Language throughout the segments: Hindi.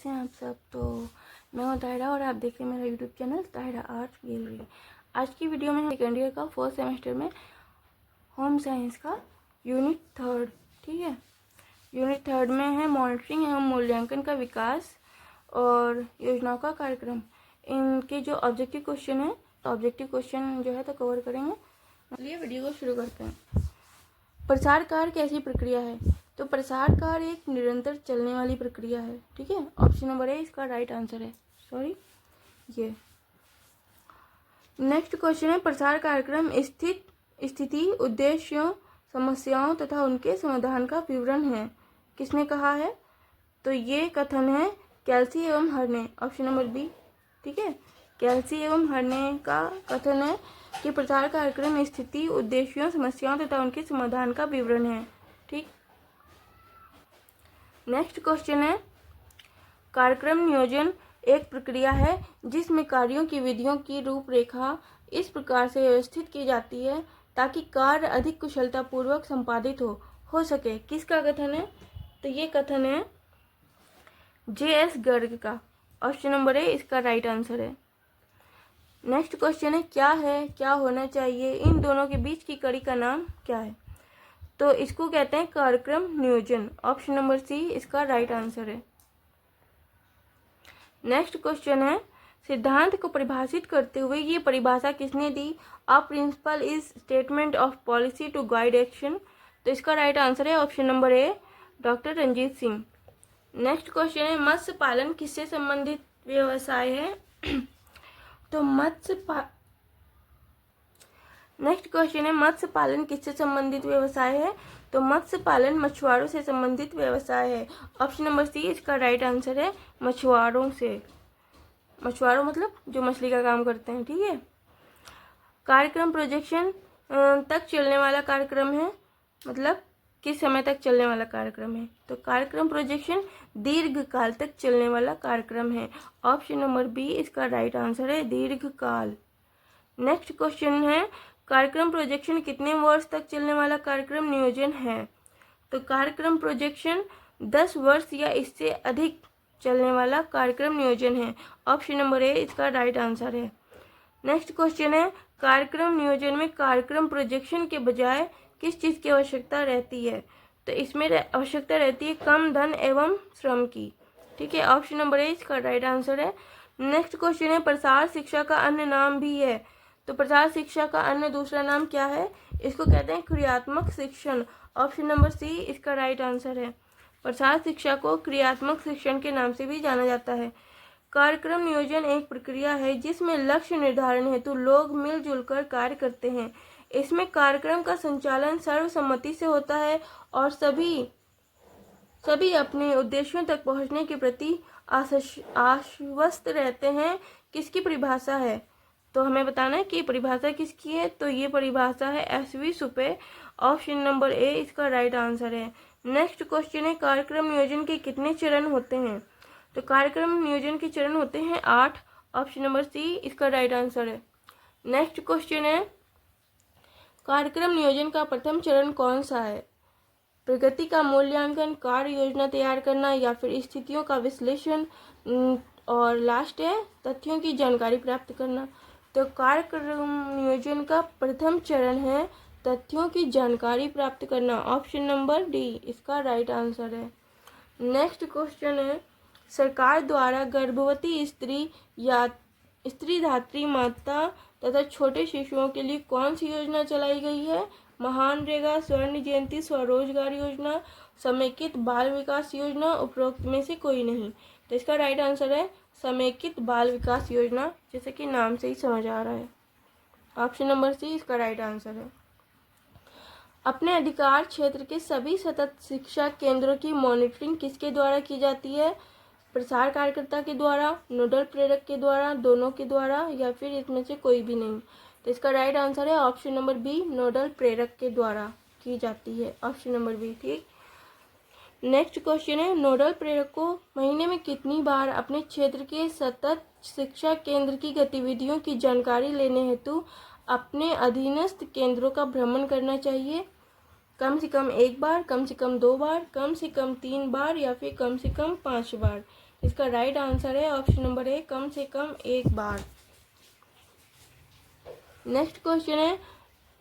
कैसे हैं आप सब। तो मैं हूँ ताहिरा और आप देख रहे हैं मेरा YouTube channel Tahira art gallery. आज की वीडियो में हम सेकेंड ईयर का फोर्थ सेमेस्टर में होम साइंस का यूनिट थर्ड, ठीक है, यूनिट थर्ड में है मॉनिटरिंग एवं मूल्यांकन का विकास और योजनाओं का कार्यक्रम। इनके जो ऑब्जेक्टिव क्वेश्चन है, तो ऑब्जेक्टिव क्वेश्चन जो है तो कवर करेंगे। चलिए वीडियो को शुरू करते हैं। प्रसार कार्य कैसी प्रक्रिया है? तो प्रसार कार्य एक निरंतर चलने वाली प्रक्रिया है, ठीक है। ऑप्शन नंबर ए इसका राइट आंसर है। सॉरी, ये नेक्स्ट क्वेश्चन है प्रसार कार्यक्रम स्थिति, उद्देश्यों, समस्याओं तथा उनके समाधान का विवरण है। किसने कहा है? तो ये कथन है कैल्सी एवं हर्ने। ऑप्शन नंबर बी, ठीक है। कैल्सी एवं हर्ने का कथन है कि प्रसार कार्यक्रम स्थिति, उद्देश्यों, समस्याओं तथा उनके समाधान का विवरण है, ठीक। नेक्स्ट क्वेश्चन है कार्यक्रम नियोजन एक प्रक्रिया है जिसमें कार्यों की विधियों की रूपरेखा इस प्रकार से व्यवस्थित की जाती है ताकि कार्य अधिक कुशलता पूर्वक संपादित हो सके। किसका कथन है? तो ये कथन है जे.एस. गर्ग का। ऑप्शन नंबर ए इसका राइट आंसर है। नेक्स्ट क्वेश्चन है क्या होना चाहिए, इन दोनों के बीच की कड़ी का नाम क्या है? तो इसको कहते हैं कार्यक्रम नियोजन। ऑप्शन नंबर सी इसका राइट आंसर है। नेक्स्ट क्वेश्चन है सिद्धांत को परिभाषित करते हुए ये परिभाषा किसने दी? A principle is statement of policy to guide action. तो इसका राइट आंसर है option number A doctor Ranjit Singh. Next question है मत्स्य पालन किससे संबंधित व्यवसाय है? तो नेक्स्ट क्वेश्चन है मत्स्य पालन किससे संबंधित व्यवसाय है? तो मत्स्य पालन मछुआरों से संबंधित व्यवसाय है। ऑप्शन नंबर सी इसका राइट आंसर है मछुआरों से। मछुआरों मतलब जो मछली का काम करते हैं, ठीक है। कार्यक्रम प्रोजेक्शन तक चलने वाला कार्यक्रम है, मतलब किस समय तक चलने वाला कार्यक्रम है? तो कार्यक्रम प्रोजेक्शन दीर्घ काल तक चलने वाला कार्यक्रम है। ऑप्शन नंबर बी इसका राइट आंसर है दीर्घ काल। नेक्स्ट क्वेश्चन है कार्यक्रम प्रोजेक्शन कितने वर्ष तक चलने वाला कार्यक्रम नियोजन है? तो कार्यक्रम प्रोजेक्शन 10 वर्ष या इससे अधिक चलने वाला कार्यक्रम नियोजन है। ऑप्शन नंबर ए इसका राइट आंसर है। नेक्स्ट क्वेश्चन है कार्यक्रम नियोजन में कार्यक्रम प्रोजेक्शन के बजाय किस चीज़ की आवश्यकता रहती है? तो इसमें आवश्यकता रहती है कम धन एवं श्रम की, ठीक है। ऑप्शन नंबर ए इसका राइट आंसर है। नेक्स्ट क्वेश्चन है प्रसार शिक्षा का अन्य नाम भी है। तो प्रसार शिक्षा का अन्य दूसरा नाम क्या है? इसको कहते हैं क्रियात्मक शिक्षण। ऑप्शन नंबर सी इसका राइट आंसर है। प्रसार शिक्षा को क्रियात्मक शिक्षण के नाम से भी जाना जाता है। कार्यक्रम नियोजन एक प्रक्रिया है जिसमें लक्ष्य निर्धारण हेतु लोग मिलजुल कर कार्य करते हैं। इसमें कार्यक्रम का संचालन सर्वसम्मति से होता है और सभी अपने उद्देश्यों तक पहुंचने के प्रति आश्वस्त रहते हैं। किसकी परिभाषा है? तो हमें बताना है कि परिभाषा किसकी है। तो ये परिभाषा है एस.वी. सुपे। ऑप्शन नंबर ए इसका राइट आंसर है। नेक्स्ट क्वेश्चन है कार्यक्रम नियोजन के कितने चरण होते हैं? तो कार्यक्रम नियोजन के चरण होते हैं 8। ऑप्शन नंबर सी इसका राइट आंसर है। नेक्स्ट क्वेश्चन है कार्यक्रम नियोजन का प्रथम चरण कौन सा है? प्रगति का मूल्यांकन, कार्य योजना तैयार करना या फिर स्थितियों का विश्लेषण, और लास्ट है तथ्यों की जानकारी प्राप्त करना। तो कार्यक्रम नियोजन का प्रथम चरण है तथ्यों की जानकारी प्राप्त करना। ऑप्शन नंबर डी इसका राइट आंसर है। नेक्स्ट क्वेश्चन है सरकार द्वारा गर्भवती स्त्री या स्त्री धात्री माता तथा छोटे शिशुओं के लिए कौन सी योजना चलाई गई है? महानरेगा, स्वर्ण जयंती, स्वरोजगार योजना, समेकित बाल विकास योजना, उपरोक्त में से कोई नहीं। तो इसका राइट आंसर है समेकित बाल विकास योजना, जैसे कि नाम से ही समझ आ रहा है। ऑप्शन नंबर सी इसका राइट आंसर है। अपने अधिकार क्षेत्र के सभी सतत शिक्षा केंद्रों की मॉनिटरिंग किसके द्वारा की जाती है? प्रसार कार्यकर्ता के द्वारा, नोडल प्रेरक के द्वारा, दोनों के द्वारा, या फिर इसमें से कोई भी नहीं। तो इसका राइट आंसर है ऑप्शन नंबर बी नोडल प्रेरक के द्वारा की जाती है। ऑप्शन नंबर बी, ठीक। नेक्स्ट क्वेश्चन है नोडल प्रेरक को महीने में कितनी बार अपने क्षेत्र के सतत शिक्षा केंद्र की गतिविधियों की जानकारी लेने हेतु अपने अधीनस्थ केंद्रों का भ्रमण करना चाहिए? कम से कम 1 बार, कम से कम 2 बार, कम से कम 3 बार या फिर कम से कम 5 बार। इसका राइट आंसर है ऑप्शन नंबर ए, कम से कम एक बार। नेक्स्ट क्वेश्चन है,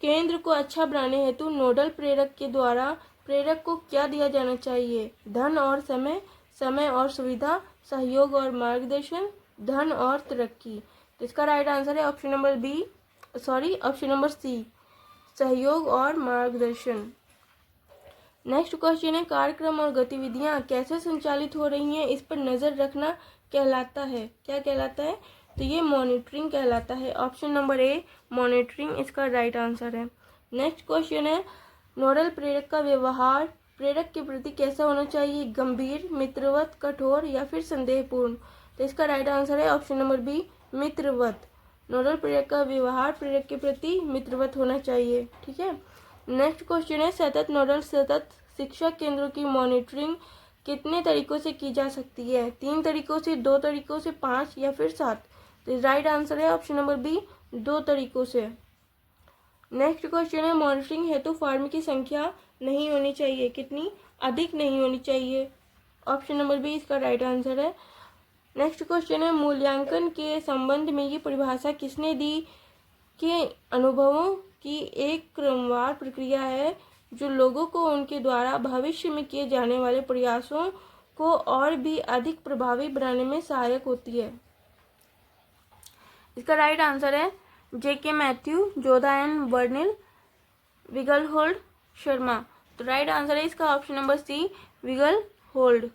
केंद्र को अच्छा बनाने हेतु नोडल प्रेरक के द्वारा प्रेरक को क्या दिया जाना चाहिए? धन और समय, समय और सुविधा, सहयोग और मार्गदर्शन, धन और तरक्की। तो इसका राइट आंसर है ऑप्शन नंबर सी, सहयोग और मार्गदर्शन। नेक्स्ट क्वेश्चन है, कार्यक्रम और गतिविधियां कैसे संचालित हो रही हैं इस पर नजर रखना कहलाता है, क्या कहलाता है? तो ये मॉनिटरिंग कहलाता है। ऑप्शन नंबर ए, मॉनिटरिंग इसका राइट आंसर है। नेक्स्ट क्वेश्चन है, नोडल प्रेरक का व्यवहार प्रेरक के प्रति कैसा होना चाहिए? गंभीर, मित्रवत, कठोर या फिर संदेहपूर्ण। तो इसका राइट आंसर है ऑप्शन नंबर बी, मित्रवत। नोडल प्रेरक का व्यवहार प्रेरक के प्रति मित्रवत होना चाहिए। ठीक है। नेक्स्ट क्वेश्चन है, सतत शिक्षा केंद्रों की मॉनिटरिंग कितने तरीकों से की जा सकती है? 3 तरीकों से, 2 तरीकों से, 5 या फिर 7। तो राइट आंसर है ऑप्शन नंबर बी, 2 तरीकों से। नेक्स्ट क्वेश्चन है, मॉनिटरिंग हेतु फार्म की संख्या नहीं होनी चाहिए, कितनी? अधिक नहीं होनी चाहिए। ऑप्शन नंबर बी इसका राइट आंसर है। नेक्स्ट क्वेश्चन है, मूल्यांकन के संबंध में ये परिभाषा किसने दी कि अनुभवों की एक क्रमवार प्रक्रिया है जो लोगों को उनके द्वारा भविष्य में किए जाने वाले प्रयासों को और भी अधिक प्रभावी बनाने में सहायक होती है। इसका राइट आंसर है J.K. मैथ्यू, जोधा एन वर्निल, विगलहोल्ड शर्मा। तो राइट आंसर है इसका ऑप्शन नंबर सी, विगलहोल्ड।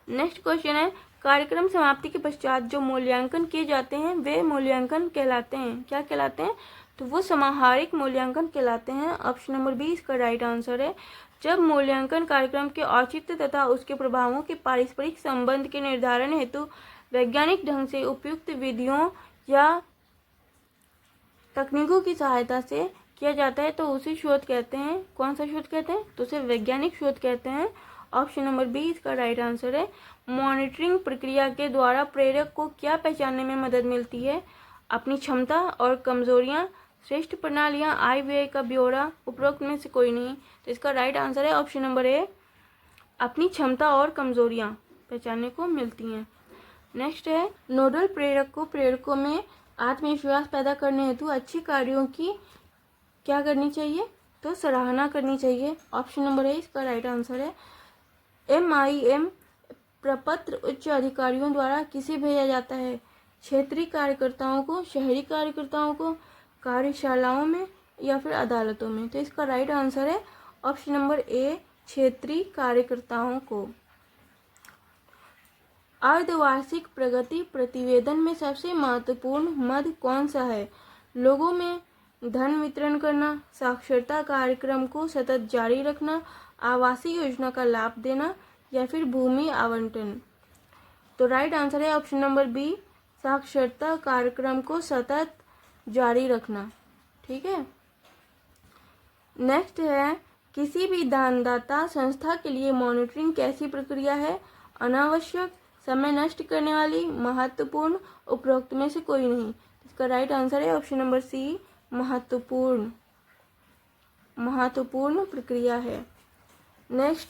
नेक्स्ट क्वेश्चन है, कार्यक्रम समाप्ति के पश्चात जो मूल्यांकन किए जाते हैं वे मूल्यांकन कहलाते हैं, क्या कहलाते हैं? तो वो समाहारिक मूल्यांकन कहलाते हैं। ऑप्शन नंबर बी इसका राइट आंसर है। जब मूल्यांकन कार्यक्रम के औचित्य तथा उसके प्रभावों के पारस्परिक संबंध के निर्धारण हेतु वैज्ञानिक ढंग से उपयुक्त विधियों या तकनीकों की सहायता से किया जाता है तो उसे शोध कहते हैं। कौन सा शोध कहते हैं? तो उसे वैज्ञानिक शोध कहते हैं। ऑप्शन नंबर बी इसका राइट आंसर है। मॉनिटरिंग प्रक्रिया के द्वारा प्रेरक को क्या पहचानने में मदद मिलती है? अपनी क्षमता और कमजोरियां, श्रेष्ठ प्रणालियां, आय व्यय का ब्यौरा, उपरोक्त में से कोई नहीं। तो इसका राइट आंसर है ऑप्शन नंबर ए, अपनी क्षमता और कमजोरियां पहचानने को मिलती हैं। नेक्स्ट है, नोडल प्रेरक को प्रेरकों में आत्मविश्वास पैदा करने हेतु अच्छी कार्यों की क्या करनी चाहिए? तो सराहना करनी चाहिए। ऑप्शन नंबर ए इसका राइट आंसर है। MIM प्रपत्र उच्च अधिकारियों द्वारा किसे भेजा जाता है? क्षेत्रीय कार्यकर्ताओं को, शहरी कार्यकर्ताओं को, कार्यशालाओं में या फिर अदालतों में। तो इसका राइट आंसर है ऑप्शन नंबर ए, क्षेत्रीय कार्यकर्ताओं को। अर्धवार्षिक प्रगति प्रतिवेदन में सबसे महत्वपूर्ण मद कौन सा है? लोगों में धन वितरण करना, साक्षरता कार्यक्रम को सतत जारी रखना, आवासीय योजना का लाभ देना या फिर भूमि आवंटन। तो राइट आंसर है ऑप्शन नंबर बी, साक्षरता कार्यक्रम को सतत जारी रखना। ठीक है। नेक्स्ट है, किसी भी दानदाता संस्था के लिए मॉनिटरिंग कैसी प्रक्रिया है? अनावश्यक, समय नष्ट करने वाली, महत्वपूर्ण, उपरोक्त में से कोई नहीं। इसका राइट आंसर है ऑप्शन नंबर सी, महत्वपूर्ण प्रक्रिया है। नेक्स्ट,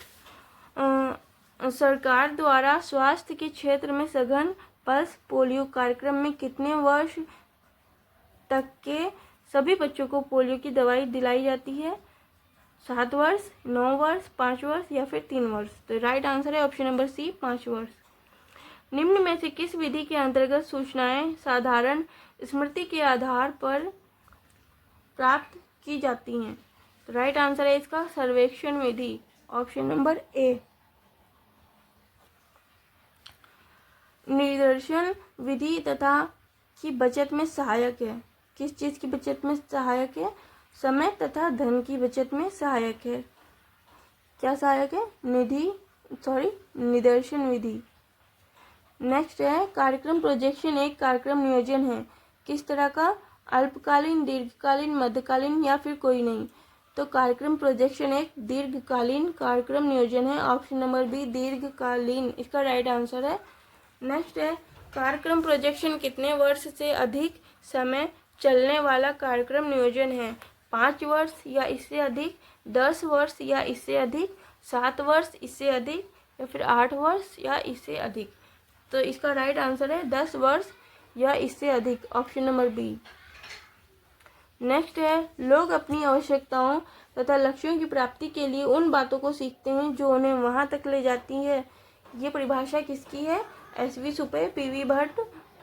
सरकार द्वारा स्वास्थ्य के क्षेत्र में सघन पल्स पोलियो कार्यक्रम में कितने वर्ष तक के सभी बच्चों को पोलियो की दवाई दिलाई जाती है? 7 वर्ष, 9 वर्ष, 5 वर्ष या फिर 3 वर्ष। तो राइट आंसर है ऑप्शन नंबर सी, 5 वर्ष। निम्न में से किस विधि के अंतर्गत सूचनाएं साधारण स्मृति के आधार पर प्राप्त की जाती हैं? तो राइट आंसर है इसका सर्वेक्षण विधि। ऑप्शन नंबर ए। निर्देशन विधि तथा की बचत में सहायक है। किस चीज की बचत में सहायक है? समय तथा धन की बचत में सहायक है। क्या सहायक है? निर्देशन विधि। नेक्स्ट है, कार्यक्रम प्रोजेक्शन एक कार्यक्रम नियोजन है। किस तरह का? अल्पकालीन, दीर्घकालीन, मध्यकालीन या फिर कोई नहीं। तो कार्यक्रम प्रोजेक्शन एक दीर्घकालीन कार्यक्रम नियोजन है। ऑप्शन नंबर बी, दीर्घकालीन इसका राइट आंसर है। नेक्स्ट है, कार्यक्रम प्रोजेक्शन कितने वर्ष से अधिक समय चलने वाला कार्यक्रम नियोजन है? 5 वर्ष या इससे अधिक, 10 वर्ष या इससे अधिक, 7 वर्ष इससे अधिक, या फिर 8 वर्ष या इससे अधिक। तो इसका राइट आंसर है 10 वर्ष या इससे अधिक, ऑप्शन नंबर बी। नेक्स्ट है, लोग अपनी आवश्यकताओं तथा लक्ष्यों की प्राप्ति के लिए उन बातों को सीखते हैं जो उन्हें वहां तक ले जाती है। ये परिभाषा किसकी है? S V. Supe, P V. Bhatt,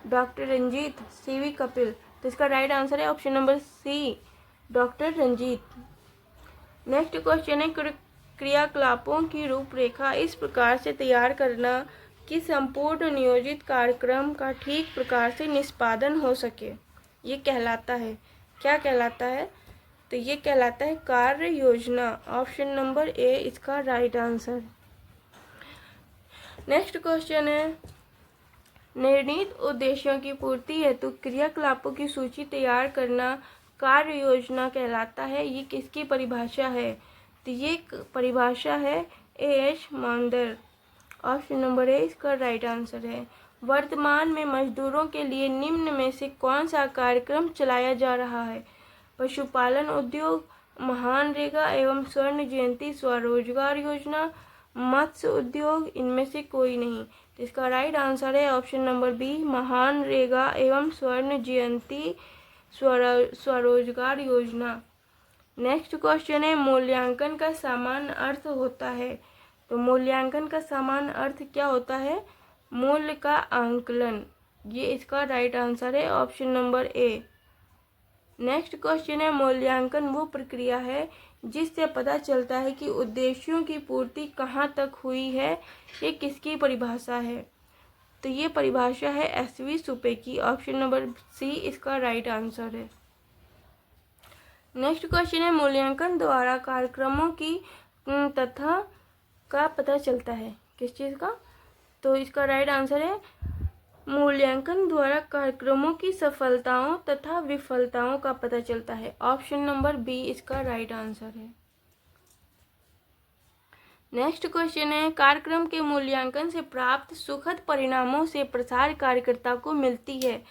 doctor Ranjit, C V. Kapil. तो इसका राइट आंसर है option number C, doctor Ranjit. Next question है, क्रियाकलापों की रूपरेखा इस प्रकार से तैयार करना कि संपूर्ण नियोजित कार्यक्रम का ठीक प्रकार से निष्पादन हो सके। ये कहलाता है, क्या कहलाता है? तो ये कहलाता है कार्य योजना, ऑप्शन नंबर ए इसका राइट आंसर। नेक्स्ट क्वेश्चन है, निर्णीत उद्देश्यों की पूर्ति हेतु क्रियाकलापों की सूची तैयार करना कार्य योजना कहलाता है। ये किसकी परिभाषा है? तो ये परिभाषा है ए.एच. मौंदर, ऑप्शन नंबर ए इसका राइट आंसर है। वर्तमान में मजदूरों के लिए निम्न में से कौन सा कार्यक्रम चलाया जा रहा है? पशुपालन उद्योग, महानरेगा एवं स्वर्ण जयंती स्वरोजगार योजना, मत्स्य उद्योग, इनमें से कोई नहीं। तो इसका राइट आंसर है ऑप्शन नंबर बी, महानरेगा एवं स्वर्ण जयंती स्वरोजगार योजना। नेक्स्ट क्वेश्चन है, मूल्यांकन का सामान्य अर्थ होता है। तो मूल्यांकन का सामान्य अर्थ क्या होता है? मूल्य का आंकलन। ये इसका राइट आंसर है ऑप्शन नंबर ए। नेक्स्ट क्वेश्चन है, मूल्यांकन वो प्रक्रिया है जिससे पता चलता है कि उद्देश्यों की पूर्ति कहाँ तक हुई है। ये किसकी परिभाषा है? तो ये परिभाषा है एस.वी. सुपे की, ऑप्शन नंबर सी इसका राइट आंसर है। नेक्स्ट क्वेश्चन है, मूल्यांकन द्वारा कार्यक्रमों की तथा का पता चलता है। किस चीज़ का? तो इसका राइट आंसर है मूल्यांकन द्वारा कार्यक्रमों की सफलताओं तथा विफलताओं का पता चलता है, ऑप्शन नंबर बी इसका राइट आंसर है। नेक्स्ट क्वेश्चन है, कार्यक्रम के मूल्यांकन से प्राप्त सुखद परिणामों से प्रसार कार्यकर्ता को मिलती है।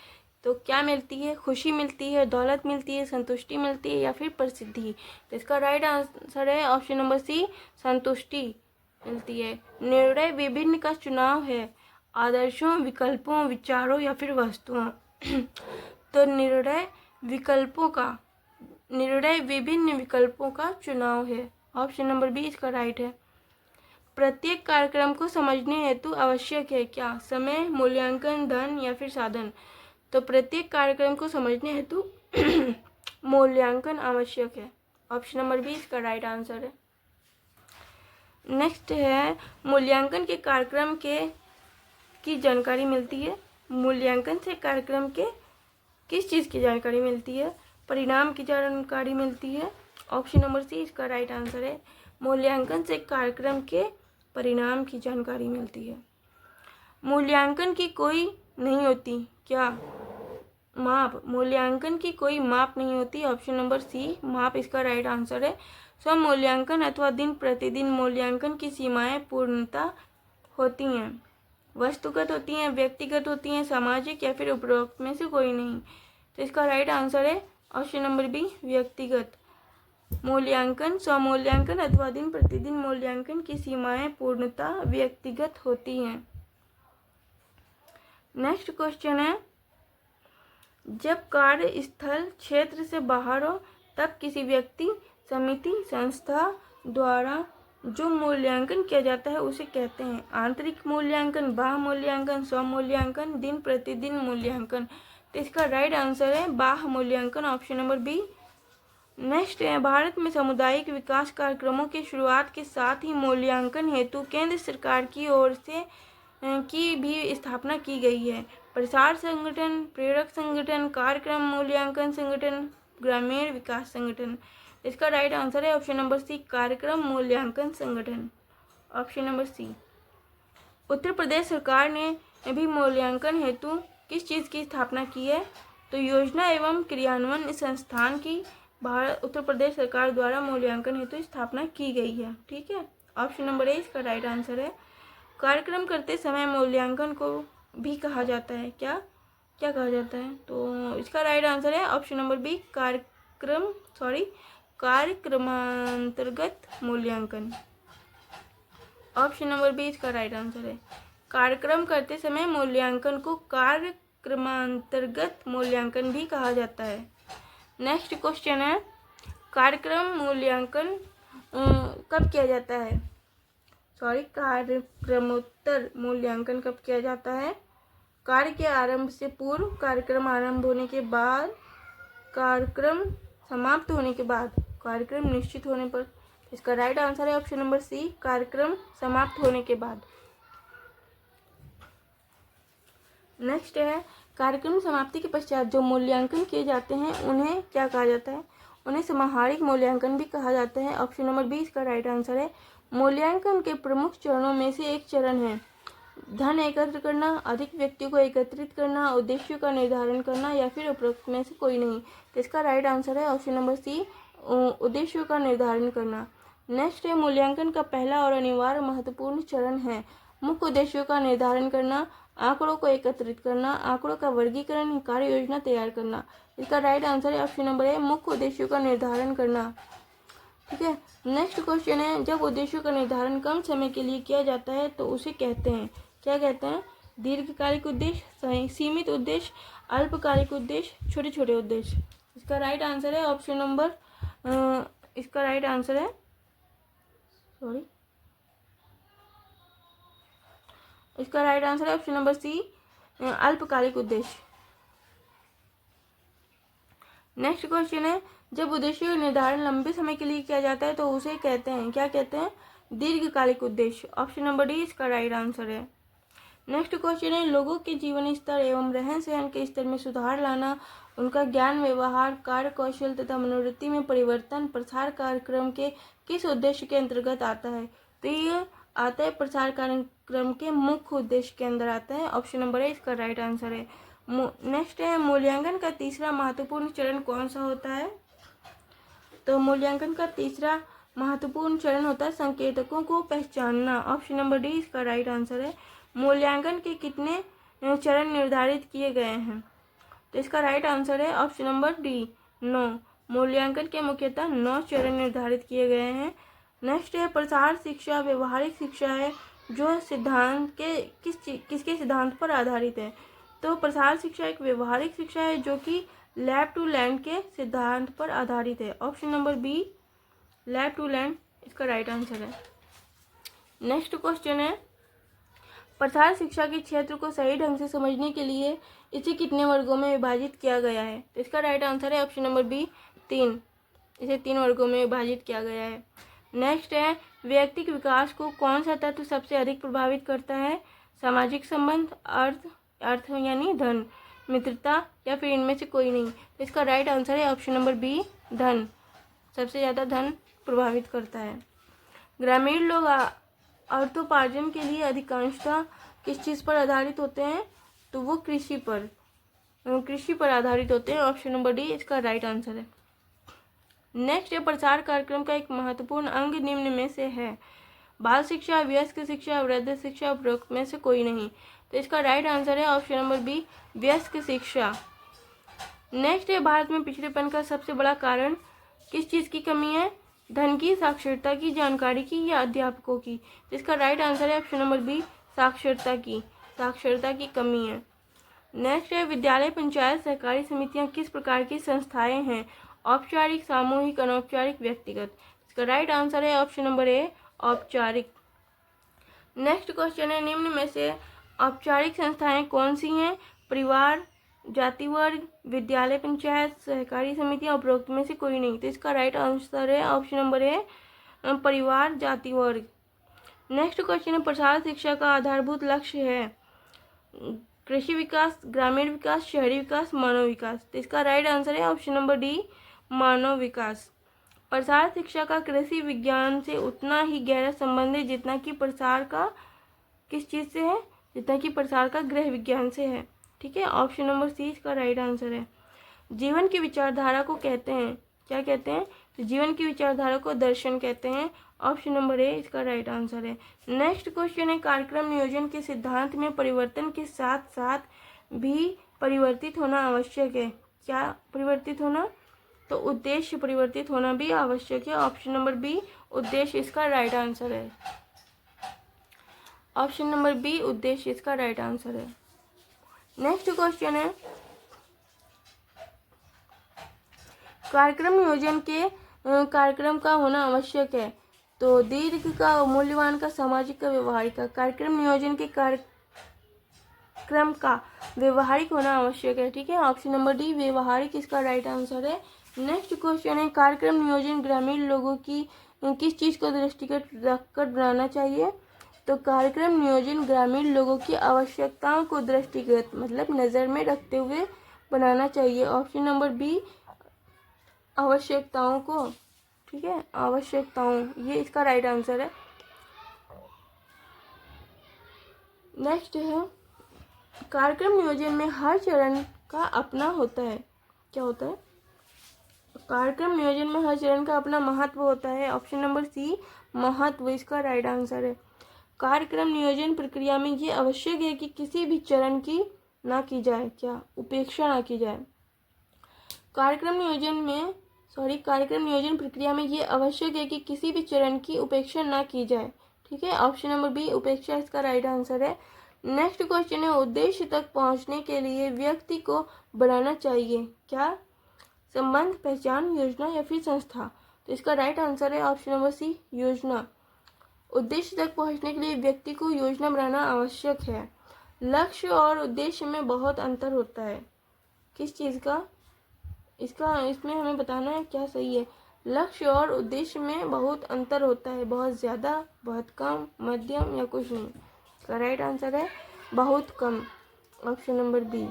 तो क्या मिलती है? खुशी मिलती है, दौलत मिलती है, संतुष्टि मिलती है या फिर प्रसिद्धि। तो इसका राइट आंसर है ऑप्शन नंबर सी, संतुष्टि मिलती है। निर्णय विभिन्न का चुनाव है, आदर्शों, विकल्पों, विचारों या फिर वस्तुओं। तो निर्णय विभिन्न विकल्पों का चुनाव है, ऑप्शन नंबर बी इसका राइट है। प्रत्येक कार्यक्रम को समझने हेतु आवश्यक है क्या? समय, मूल्यांकन, धन या फिर साधन। तो प्रत्येक कार्यक्रम को समझने हेतु मूल्यांकन आवश्यक है, ऑप्शन नंबर बी इसका राइट आंसर है। नेक्स्ट है, मूल्यांकन के कार्यक्रम की जानकारी मिलती है। मूल्यांकन से कार्यक्रम के किस चीज़ की जानकारी मिलती है? परिणाम की जानकारी मिलती है, ऑप्शन नंबर सी इसका राइट आंसर है। मूल्यांकन से कार्यक्रम के परिणाम की जानकारी मिलती है। मूल्यांकन की कोई नहीं होती क्या? माप। मूल्यांकन की कोई माप नहीं होती, ऑप्शन नंबर सी माप इसका राइट आंसर है। स्व मूल्यांकन अथवा दिन प्रतिदिन मूल्यांकन की सीमाएं पूर्णता होती हैं, वस्तुगत होती हैं, व्यक्तिगत होती हैं, सामाजिक या फिर उपरोक्त में से कोई नहीं। तो इसका राइट आंसर है ऑप्शन नंबर बी, व्यक्तिगत। मूल्यांकन, स्वमूल्यांकन अथवा दिन प्रतिदिन मूल्यांकन की सीमाएं पूर्णता व्यक्तिगत होती हैं। नेक्स्ट क्वेश्चन है, जब कार्य स्थल क्षेत्र से बाहर हो तब किसी व्यक्ति, समिति, संस्था द्वारा जो मूल्यांकन किया जाता है उसे कहते हैं आंतरिक मूल्यांकन, बाह्य मूल्यांकन, स्वमूल्यांकन, दिन प्रतिदिन मूल्यांकन। तो इसका राइट आंसर है बाह्य मूल्यांकन, ऑप्शन नंबर बी। नेक्स्ट है, भारत में सामुदायिक विकास कार्यक्रमों की शुरुआत के साथ ही मूल्यांकन हेतु केंद्र सरकार की ओर से की भी स्थापना की गई है। प्रसार संगठन, प्रेरक संगठन, कार्यक्रम मूल्यांकन संगठन, ग्रामीण विकास संगठन। इसका राइट आंसर है ऑप्शन नंबर सी, कार्यक्रम मूल्यांकन संगठन, ऑप्शन नंबर सी। उत्तर प्रदेश सरकार ने भी मूल्यांकन हेतु किस चीज़ की स्थापना की है? तो योजना एवं क्रियान्वयन संस्थान की भारत उत्तर प्रदेश सरकार द्वारा मूल्यांकन हेतु स्थापना की गई है। ठीक है, ऑप्शन नंबर ए इसका राइट आंसर है। कार्यक्रम करते समय मूल्यांकन को भी कहा जाता है, क्या कहा जाता है? तो इसका राइट आंसर है ऑप्शन नंबर बी, कार्यक्रमांतर्गत मूल्यांकन। ऑप्शन नंबर बी इसका राइट आंसर है। कार्यक्रम करते समय मूल्यांकन को कार्यक्रमांतर्गत मूल्यांकन भी कहा जाता है। नेक्स्ट क्वेश्चन है, कार्यक्रम मूल्यांकन कब किया जाता है? कार्यक्रमोत्तर मूल्यांकन कब किया जाता है? कार्य के आरंभ से पूर्व, कार्यक्रम आरंभ होने के बाद, कार्यक्रम समाप्त होने के बाद, कार्यक्रम निश्चित होने पर। इसका राइट आंसर है ऑप्शन नंबर सी, कार्यक्रम समाप्त होने के बाद। नेक्स्ट है, कार्यक्रम समाप्ति के पश्चात जो मूल्यांकन किए जाते हैं उन्हें क्या कहा जाता है? उन्हें समाहारिक मूल्यांकन भी कहा जाता है। ऑप्शन नंबर बी इसका राइट आंसर है। मूल्यांकन के प्रमुख चरणों में से एक चरण है धन एकत्र करना, अधिक व्यक्तियों को एकत्रित करना, उद्देश्यों का निर्धारण करना, या फिर उपरोक्त में से कोई नहीं। तो इसका राइट आंसर है ऑप्शन नंबर सी, उद्देश्यों का निर्धारण करना। नेक्स्ट है, मूल्यांकन का पहला और अनिवार्य महत्वपूर्ण चरण है मुख्य उद्देश्यों का निर्धारण करना, आंकड़ों को एकत्रित करना, आंकड़ों का वर्गीकरण, कार्य योजना तैयार करना। इसका राइट आंसर है ऑप्शन नंबर ए, मुख्य उद्देश्यों का निर्धारण करना। ठीक है, नेक्स्ट क्वेश्चन है, जब उद्देश्यों का निर्धारण कम समय के लिए किया जाता है तो उसे कहते हैं, क्या कहते हैं? दीर्घकालिक उद्देश्य, सीमित उद्देश्य, अल्पकालिक उद्देश्य, छोटे छोटे उद्देश्य। इसका राइट आंसर है ऑप्शन नंबर इसका राइट आंसर है इसका राइट आंसर है ऑप्शन नंबर सी, अल्पकालिक उद्देश्य। नेक्स्ट क्वेश्चन है, जब उद्देश्य का निर्धारण लंबे समय के लिए किया जाता है तो उसे कहते हैं, क्या कहते हैं? दीर्घकालिक उद्देश्य। ऑप्शन नंबर डी इसका राइट आंसर है। नेक्स्ट क्वेश्चन है, लोगों के जीवन स्तर एवं रहन सहन के स्तर में सुधार लाना, उनका ज्ञान, व्यवहार, कार्य कौशल तथा मनोवृत्ति में परिवर्तन प्रसार कार्यक्रम के किस उद्देश्य के अंतर्गत आता है? तो ये आता है प्रसार कार्यक्रम के मुख्य उद्देश्य के अंदर आता है। ऑप्शन नंबर ए इसका राइट आंसर है। नेक्स्ट है, मूल्यांकन का तीसरा महत्वपूर्ण चरण कौन सा होता है? तो मूल्यांकन का तीसरा महत्वपूर्ण चरण होता है संकेतकों को पहचानना। ऑप्शन नंबर डी इसका राइट आंसर है। मूल्यांकन के कितने चरण निर्धारित किए गए हैं? तो इसका राइट आंसर है ऑप्शन नंबर डी, 9। मूल्यांकन के मुख्यतः 9 चरण निर्धारित किए गए हैं। नेक्स्ट है, प्रसार शिक्षा व्यवहारिक शिक्षा है जो सिद्धांत के किसके सिद्धांत पर आधारित है? तो प्रसार शिक्षा एक व्यवहारिक शिक्षा है जो कि लैब टू लैंड के सिद्धांत पर आधारित है। Option number B, lab to land इसका राइट आंसर है। नेक्स्ट क्वेश्चन है, प्रसार शिक्षा के क्षेत्र को सही ढंग से समझने के लिए इसे कितने वर्गों में विभाजित किया गया है? तो इसका राइट आंसर है ऑप्शन नंबर बी, 3। इसे 3 वर्गों में विभाजित किया गया है। नेक्स्ट है, व्यक्तिक विकास को कौन सा तत्व सबसे अधिक प्रभावित करता है? सामाजिक संबंध, अर्थ यानी धन, मित्रता, या फिर इनमें से कोई नहीं। तो इसका राइट आंसर है ऑप्शन नंबर बी, धन। सबसे ज़्यादा धन प्रभावित करता है। ग्रामीण लोग अर्थोपार्जन के लिए अधिकांशतः किस चीज़ पर आधारित होते हैं? तो वो कृषि पर आधारित होते हैं। ऑप्शन नंबर डी इसका राइट आंसर है। नेक्स्ट है, प्रसार कार्यक्रम का एक महत्वपूर्ण अंग निम्न में से है? बाल शिक्षा, वयस्क शिक्षा, वृद्ध शिक्षा, उपरोक्त में से कोई नहीं। तो इसका राइट आंसर है ऑप्शन नंबर बी, वयस्क शिक्षा। नेक्स्ट है, भारत में पिछड़ेपन का सबसे बड़ा कारण किस चीज़ की कमी है? धन की, साक्षरता की, जानकारी की, या अध्यापकों की। तो इसका राइट आंसर है ऑप्शन नंबर बी, साक्षरता की कमी है। नेक्स्ट है, विद्यालय, पंचायत, सहकारी समितियां किस प्रकार की संस्थाएं हैं? औपचारिक, सामूहिक, अनौपचारिक, व्यक्तिगत। इसका राइट आंसर है ऑप्शन नंबर ए, औपचारिक। नेक्स्ट क्वेश्चन है, निम्न में से औपचारिक संस्थाएं कौन सी हैं? परिवार, जाति वर्ग, विद्यालय, पंचायत, सहकारी समितियां, उपरोक्त में से कोई नहीं। तो इसका राइट आंसर है ऑप्शन नंबर ए, परिवार, जाति वर्ग। नेक्स्ट क्वेश्चन है, प्रसार शिक्षा का आधारभूत लक्ष्य है कृषि विकास, ग्रामीण विकास, शहरी विकास, मानव विकास। तो इसका राइट आंसर है ऑप्शन नंबर डी, मानव विकास। प्रसार शिक्षा का कृषि विज्ञान से उतना ही गहरा संबंध है जितना कि प्रसार का किस चीज़ से है? जितना कि प्रसार का गृह विज्ञान से है। ठीक है, ऑप्शन नंबर सी इसका राइट आंसर है। जीवन की विचारधारा को कहते हैं, क्या कहते हैं? तो जीवन की विचारधारा को दर्शन कहते हैं। ऑप्शन नंबर ए इसका राइट आंसर है। नेक्स्ट क्वेश्चन है, कार्यक्रम नियोजन के सिद्धांत में परिवर्तन के साथ साथ भी परिवर्तित होना आवश्यक है। क्या परिवर्तित होना? तो उद्देश्य परिवर्तित होना भी आवश्यक है। ऑप्शन नंबर बी, उद्देश्य इसका राइट आंसर है। ऑप्शन नंबर बी उद्देश्य इसका राइट आंसर है। नेक्स्ट क्वेश्चन है, कार्यक्रम नियोजन के कार्यक्रम का होना आवश्यक है। तो दीर्घ का, मूल्यवान का, सामाजिक का, व्यवहारिक का। कार्यक्रम नियोजन के कार्यक्रम का व्यवहारिक होना आवश्यक है। ठीक है, ऑप्शन नंबर डी व्यवहारिक इसका राइट आंसर है। नेक्स्ट क्वेश्चन है, कार्यक्रम नियोजन ग्रामीण लोगों की किस चीज को दृष्टिगत रखकर बनाना चाहिए। तो कार्यक्रम नियोजन ग्रामीण लोगों की आवश्यकताओं को दृष्टिगत मतलब नजर में रखते हुए बनाना चाहिए। ऑप्शन नंबर बी आवश्यकताओं को। ठीक है, आवश्यकताओं, ये इसका राइट आंसर है। नेक्स्ट है, कार्यक्रम नियोजन में हर चरण का अपना होता है। क्या होता है? कार्यक्रम नियोजन में हर चरण का अपना महत्व होता है। ऑप्शन नंबर सी महत्व इसका राइट आंसर है। कार्यक्रम नियोजन प्रक्रिया में ये आवश्यक है कि किसी भी चरण की ना की जाए, क्या उपेक्षा ना की जाए। कार्यक्रम नियोजन प्रक्रिया में ये आवश्यक है कि किसी भी चरण की उपेक्षा ना की जाए। ठीक है, ऑप्शन नंबर बी उपेक्षा इसका राइट आंसर है। नेक्स्ट क्वेश्चन है, उद्देश्य तक पहुंचने के लिए व्यक्ति को बनाना चाहिए क्या? संबंध, पहचान, योजना या फिर संस्था। तो इसका राइट आंसर है ऑप्शन नंबर सी योजना। उद्देश्य तक पहुंचने के लिए व्यक्ति को योजना बनाना आवश्यक है। लक्ष्य और उद्देश्य में बहुत अंतर होता है। किस चीज़ का? इसमें हमें बताना है क्या सही है। लक्ष्य और उद्देश्य में बहुत अंतर होता है, बहुत ज़्यादा, बहुत कम, मध्यम या कुछ नहीं। इसका राइट आंसर है बहुत कम, option number B.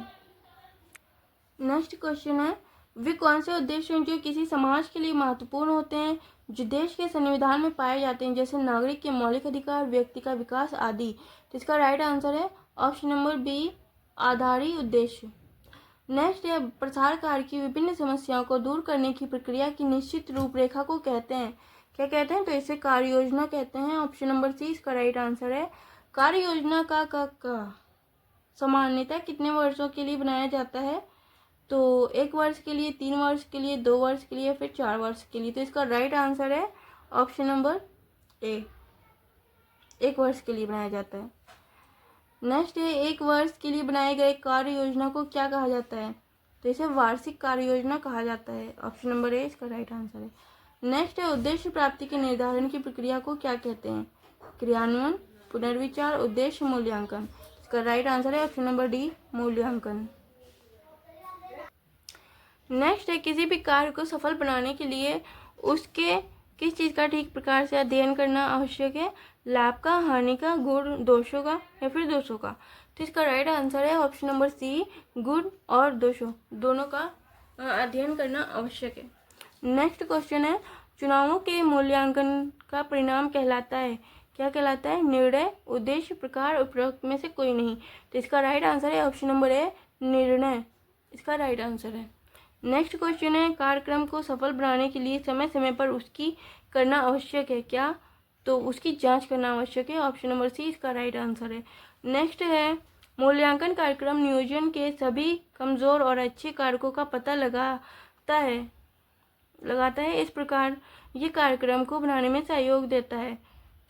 Next question है, वे कौन से उद्देश्य हैं जो किसी समाज के लिए महत्वपूर्ण होते हैं, जो देश के संविधान में पाए जाते हैं, जैसे नागरिक के मौलिक अधिकार, व्यक्ति का विकास आदि। तो इसका राइट आंसर है ऑप्शन नंबर बी आधारी उद्देश्य। नेक्स्ट है, प्रसार कार्य की विभिन्न समस्याओं को दूर करने की प्रक्रिया की निश्चित रूपरेखा को कहते हैं। क्या कहते हैं? तो इसे कार्य योजना कहते हैं। ऑप्शन नंबर सी इसका राइट आंसर है। कार्य योजना का सामान्यतः कितने वर्षों के लिए बनाया जाता है? तो 1 वर्ष के लिए, 3 वर्ष के लिए, 2 वर्ष के लिए, फिर 4 वर्ष के लिए। तो इसका राइट आंसर है ऑप्शन नंबर ए, 1 वर्ष के लिए बनाया जाता है। नेक्स्ट है, 1 वर्ष के लिए बनाए गए कार्य योजना को क्या कहा जाता है? तो इसे वार्षिक कार्य योजना कहा जाता है। ऑप्शन नंबर ए इसका राइट आंसर है। नेक्स्ट है, उद्देश्य प्राप्ति के निर्धारण की प्रक्रिया को क्या कहते हैं? क्रियान्वयन, पुनर्विचार, उद्देश्य, मूल्यांकन। इसका राइट आंसर है ऑप्शन नंबर डी मूल्यांकन। नेक्स्ट है, किसी भी कार्य को सफल बनाने के लिए उसके किस चीज़ का ठीक प्रकार से अध्ययन करना आवश्यक है? लाभ का, हानि का, गुण दोषों का या फिर दोषों का। तो इसका राइट आंसर है ऑप्शन नंबर सी गुण और दोषों दोनों का अध्ययन करना आवश्यक है। नेक्स्ट क्वेश्चन है, चुनावों के मूल्यांकन का परिणाम कहलाता है। क्या कहलाता है? निर्णय, उद्देश्य, प्रकार, उपरोक्त में से कोई नहीं। तो इसका राइट आंसर है ऑप्शन नंबर ए निर्णय, इसका राइट आंसर है। नेक्स्ट क्वेश्चन है, कार्यक्रम को सफल बनाने के लिए समय समय पर उसकी करना आवश्यक है क्या? तो उसकी जांच करना आवश्यक है। ऑप्शन नंबर सी इसका राइट आंसर है। नेक्स्ट है, मूल्यांकन कार्यक्रम नियोजन के सभी कमजोर और अच्छे कारकों का पता लगाता है। इस प्रकार ये कार्यक्रम को बनाने में सहयोग देता है।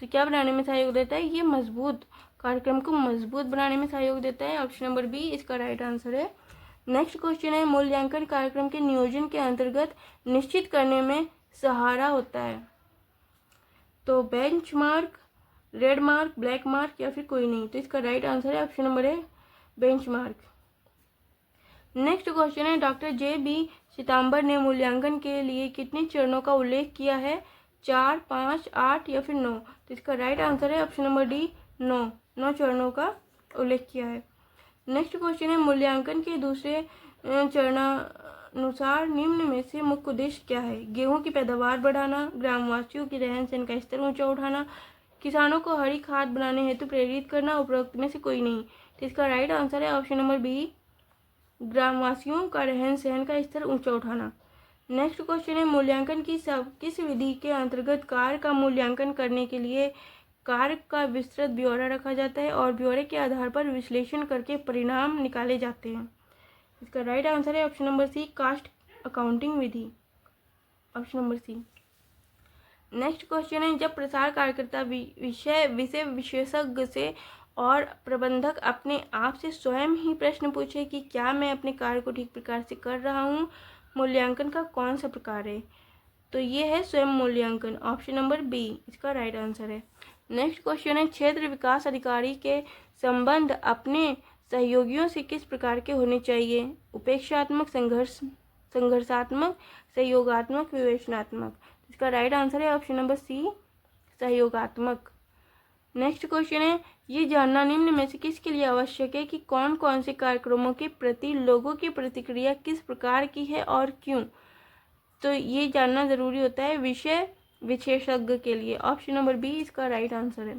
तो क्या बनाने में सहयोग देता है? ये कार्यक्रम को मजबूत बनाने में सहयोग देता है। ऑप्शन नंबर बी इसका राइट आंसर है। नेक्स्ट क्वेश्चन है, मूल्यांकन कार्यक्रम के नियोजन के अंतर्गत निश्चित करने में सहारा होता है। तो benchmark, red mark, black mark या फिर कोई नहीं। तो इसका राइट आंसर है ऑप्शन नंबर ए बेंचमार्क। नेक्स्ट क्वेश्चन है, डॉक्टर जे बी सितंबर ने मूल्यांकन के लिए कितने चरणों का उल्लेख किया है? 4, 5, 8 या फिर 9। तो इसका राइट आंसर है ऑप्शन नंबर डी 9 चरणों का उल्लेख किया है। नेक्स्ट क्वेश्चन है, मूल्यांकन के दूसरे चरणानुसार निम्न में से मुख्य उद्देश्य क्या है? गेहूं की पैदावार बढ़ाना, ग्रामवासियों की रहन सहन का स्तर ऊंचा उठाना, किसानों को हरी खाद बनाने हेतु प्रेरित करना, उपरोक्त में से कोई नहीं। तो इसका राइट आंसर है ऑप्शन नंबर बी ग्रामवासियों का रहन सहन का स्तर ऊंचा उठाना। नेक्स्ट क्वेश्चन है, मूल्यांकन की किस विधि के अंतर्गत कार्य का मूल्यांकन करने के लिए कार्य का विस्तृत ब्यौरा रखा जाता है और ब्यौरे के आधार पर विश्लेषण करके परिणाम निकाले जाते हैं? इसका राइट आंसर है option number C cost accounting विधि, option number C. Next question है, जब प्रसार कार्यकर्ता विषय विशेषज्ञ से और प्रबंधक अपने आप से स्वयं ही प्रश्न पूछे कि क्या मैं अपने कार्य को ठीक प्रकार से कर रहा हूँ, मूल्यांकन का कौन सा प्रकार है? तो ये है स्वयं मूल्यांकन। ऑप्शन नंबर बी इसका राइट आंसर है। नेक्स्ट क्वेश्चन है, क्षेत्र विकास अधिकारी के संबंध अपने सहयोगियों से किस प्रकार के होने चाहिए? उपेक्षात्मक, संघर्षात्मक, सहयोगात्मक, विवेचनात्मक। इसका राइट आंसर है ऑप्शन नंबर सी, सहयोगात्मक। नेक्स्ट क्वेश्चन है, ये जानना निम्न में से किसके लिए आवश्यक है कि कौन कौन से कार्यक्रमों के प्रति लोगों की प्रतिक्रिया किस प्रकार की है और क्यों? तो ये जानना जरूरी होता है विषय विशेषज्ञ के लिए। ऑप्शन नंबर बी इसका राइट आंसर है।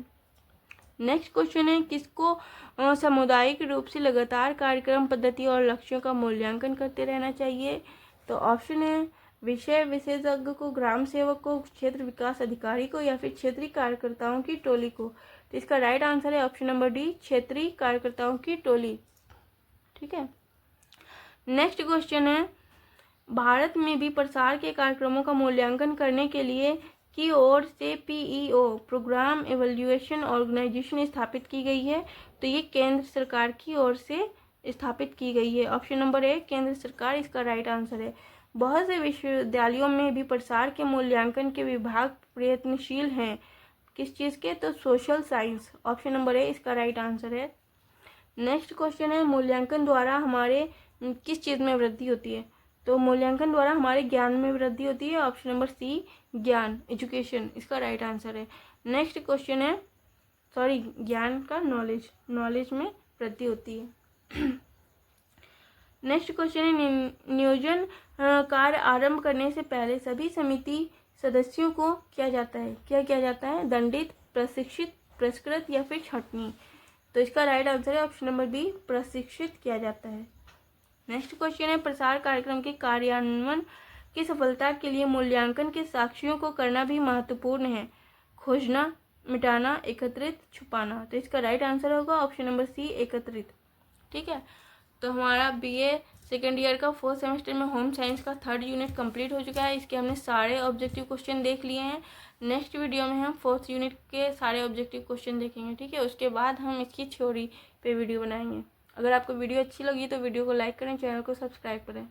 नेक्स्ट क्वेश्चन है, किसको सामुदायिक रूप से लगातार कार्यक्रम, पद्धति और लक्ष्यों का मूल्यांकन करते रहना चाहिए? तो ऑप्शन है विषय विशेषज्ञ को, ग्राम सेवक को, क्षेत्र विकास अधिकारी को या फिर क्षेत्रीय कार्यकर्ताओं की टोली को। तो इसका राइट आंसर है ऑप्शन नंबर डी, क्षेत्रीय कार्यकर्ताओं की टोली। ठीक है। नेक्स्ट क्वेश्चन है, भारत में भी प्रसार के कार्यक्रमों का मूल्यांकन करने के लिए की ओर से PEO प्रोग्राम एवेल्युएशन ऑर्गेनाइजेशन स्थापित की गई है। तो ये केंद्र सरकार की ओर से स्थापित की गई है। ऑप्शन नंबर ए केंद्र सरकार इसका राइट आंसर है। बहुत से विश्वविद्यालयों में भी प्रसार के मूल्यांकन के विभाग प्रयत्नशील हैं। किस चीज़ के? तो सोशल साइंस। ऑप्शन नंबर ए इसका राइट आंसर है। नेक्स्ट क्वेश्चन है, मूल्यांकन द्वारा हमारे किस चीज़ में वृद्धि होती है? तो मूल्यांकन द्वारा हमारे ज्ञान में वृद्धि होती है। ऑप्शन नंबर सी, ज्ञान, एजुकेशन इसका राइट आंसर है। नेक्स्ट क्वेश्चन है, ज्ञान का नॉलेज में वृद्धि होती है। नेक्स्ट क्वेश्चन है, नियोजन कार्य आरंभ करने से पहले सभी समिति सदस्यों को क्या किया जाता है? दंडित, प्रशिक्षित, पुरस्कृत या फिर छंटनी। तो इसका राइट आंसर है ऑप्शन नंबर बी, प्रशिक्षित किया जाता है। नेक्स्ट क्वेश्चन है, प्रसार कार्यक्रम के कार्यान्वयन की सफलता के लिए मूल्यांकन के साक्ष्यों को करना भी महत्वपूर्ण है। खोजना, मिटाना, एकत्रित, छुपाना। तो इसका राइट आंसर होगा ऑप्शन नंबर सी, एकत्रित। ठीक है। तो हमारा BA सेकेंड ईयर का 4th सेमेस्टर में होम साइंस का 3rd यूनिट कंप्लीट हो चुका है। इसके हमने सारे ऑब्जेक्टिव क्वेश्चन देख लिए हैं। नेक्स्ट वीडियो में हम 4th यूनिट के सारे ऑब्जेक्टिव क्वेश्चन देखेंगे। ठीक है। उसके बाद हम इसकी थ्योरी पे वीडियो बनाएंगे। अगर आपको वीडियो अच्छी लगी तो वीडियो को लाइक करें, चैनल को सब्सक्राइब करें।